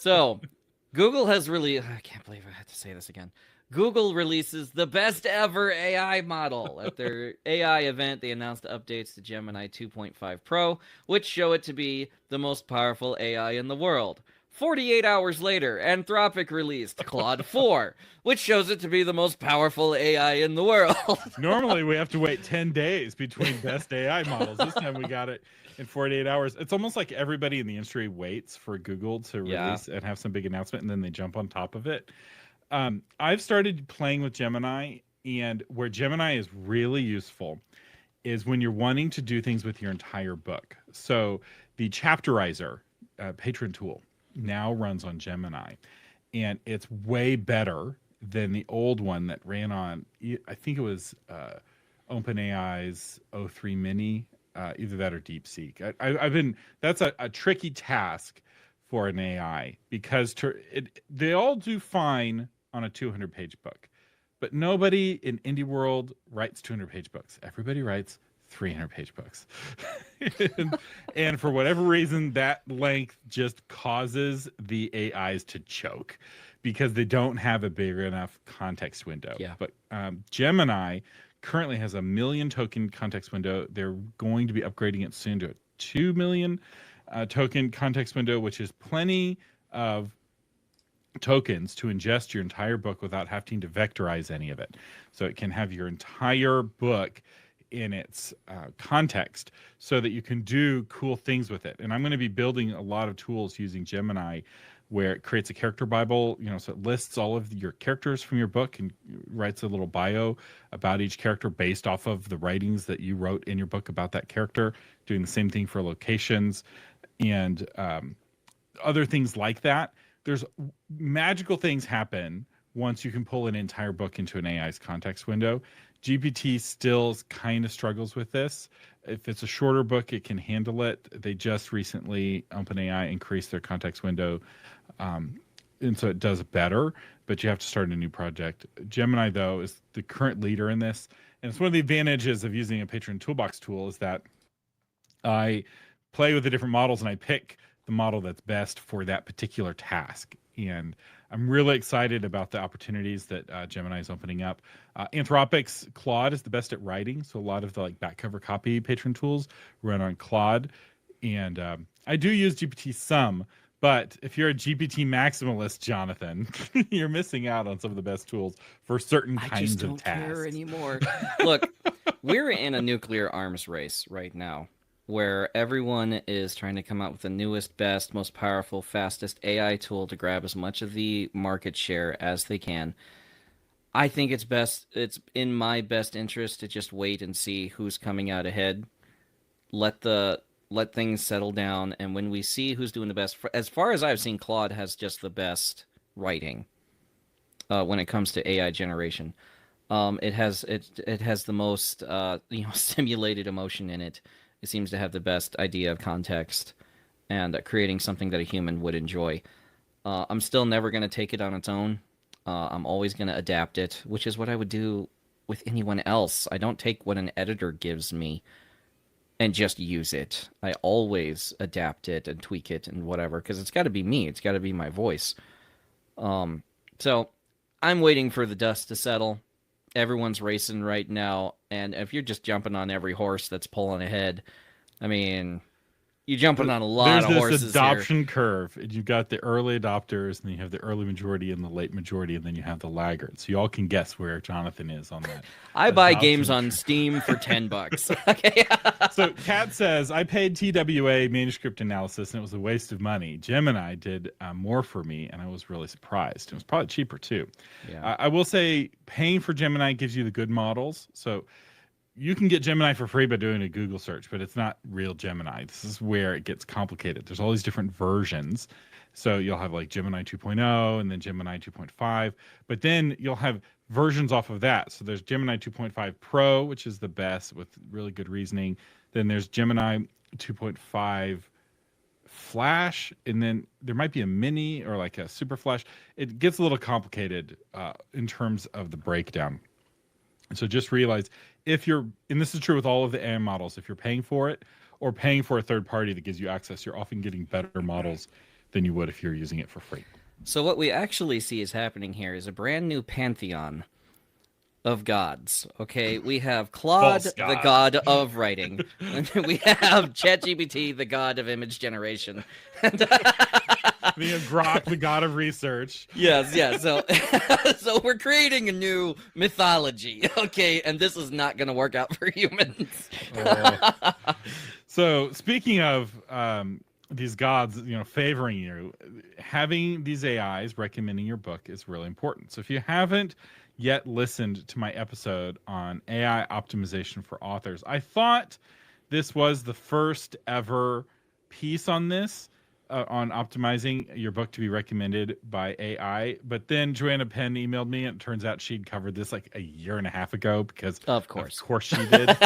So, Google has really, I can't believe I had to say this again. Google releases the best ever AI model. At their AI event, they announced updates to Gemini 2.5 Pro, which show it to be the most powerful AI in the world. 48 hours later, Anthropic released Claude 4, which shows it to be the most powerful AI in the world. Normally, we have to wait 10 days between best AI models. This time we got it in 48 hours. It's almost like everybody in the industry waits for Google to Yeah. release and have some big announcement, and then they jump on top of it. I've started playing with Gemini, and where Gemini is really useful is when you're wanting to do things with your entire book. So the Chapterizer patron tool now runs on Gemini, and it's way better than the old one that ran on, I think it was OpenAI's O3 Mini, either that or DeepSeek. I've been, that's a tricky task for an AI because they all do fine on a 200-page book, but nobody in indie world writes 200-page books. Everybody writes 300-page books. and for whatever reason, that length just causes the AIs to choke because they don't have a big enough context window. Yeah. But Gemini currently has a 1 million token context window. They're going to be upgrading it soon to a 2 million token context window, which is plenty of tokens to ingest your entire book without having to vectorize any of it. So it can have your entire book in its context so that you can do cool things with it. And I'm going to be building a lot of tools using Gemini where it creates a character Bible, so it lists all of your characters from your book and writes a little bio about each character based off of the writings that you wrote in your book about that character, doing the same thing for locations and other things like that. There's magical things happen once you can pull an entire book into an AI's context window. GPT still kind of struggles with this. If it's a shorter book, it can handle it. They just recently, OpenAI, increased their context window, and so it does better, but you have to start a new project. Gemini, though, is the current leader in this, and it's one of the advantages of using a Patron Toolbox tool is that I play with the different models and I pick the model that's best for that particular task. And I'm really excited about the opportunities that Gemini is opening up. Anthropic's Claude is the best at writing, so a lot of the back cover copy patron tools run on Claude. And I do use GPT some, but if you're a GPT maximalist, Jonathan, you're missing out on some of the best tools for certain kinds of tasks. I just don't care anymore. Look, we're in a nuclear arms race right now, where everyone is trying to come out with the newest, best, most powerful, fastest AI tool to grab as much of the market share as they can. I think it's in my best interest to just wait and see who's coming out ahead. Let things settle down, and when we see who's doing the best, as far as I've seen, Claude has just the best writing when it comes to AI generation. It has the most simulated emotion in it. It seems to have the best idea of context and creating something that a human would enjoy. I'm still never going to take it on its own. I'm always going to adapt it, which is what I would do with anyone else. I don't take what an editor gives me and just use it. I always adapt it and tweak it and whatever, because it's got to be me. It's got to be my voice. So I'm waiting for the dust to settle. Everyone's racing right now, and if you're just jumping on every horse that's pulling ahead, I mean, you're jumping on a lot of horses. There's this adoption curve. You've got the early adopters, and then you have the early majority and the late majority, and then you have the laggards. So you all can guess where Jonathan is on that. I buy games on Steam for $10. Okay. So Kat says, I paid TWA manuscript analysis, and it was a waste of money. Gemini did more for me, and I was really surprised. It was probably cheaper too. Yeah. I will say, paying for Gemini gives you the good models. So you can get Gemini for free by doing a Google search, but it's not real Gemini. This is where it gets complicated. There's all these different versions. So you'll have Gemini 2.0 and then Gemini 2.5, but then you'll have versions off of that. So there's Gemini 2.5 Pro, which is the best with really good reasoning. Then there's Gemini 2.5 Flash, and then there might be a mini or a super flash. It gets a little complicated in terms of the breakdown. So just realize and this is true with all of the AI models, if you're paying for it or paying for a third party that gives you access, you're often getting better models than you would if you're using it for free. So what we actually see is happening here is a brand new pantheon of gods. Okay, we have Claude, False the god. god of writing. And we have ChatGPT, the god of image generation. We have Grok, the god of research. Yes, yeah. So, so we're creating a new mythology. Okay, and this is not going to work out for humans. So speaking of these gods, favoring you, having these AIs recommending your book is really important. So if you haven't yet listened to my episode on AI optimization for authors, I thought this was the first ever piece on this. On optimizing your book to be recommended by AI. But then Joanna Penn emailed me, and it turns out she'd covered this like a year and a half ago because Of course she did.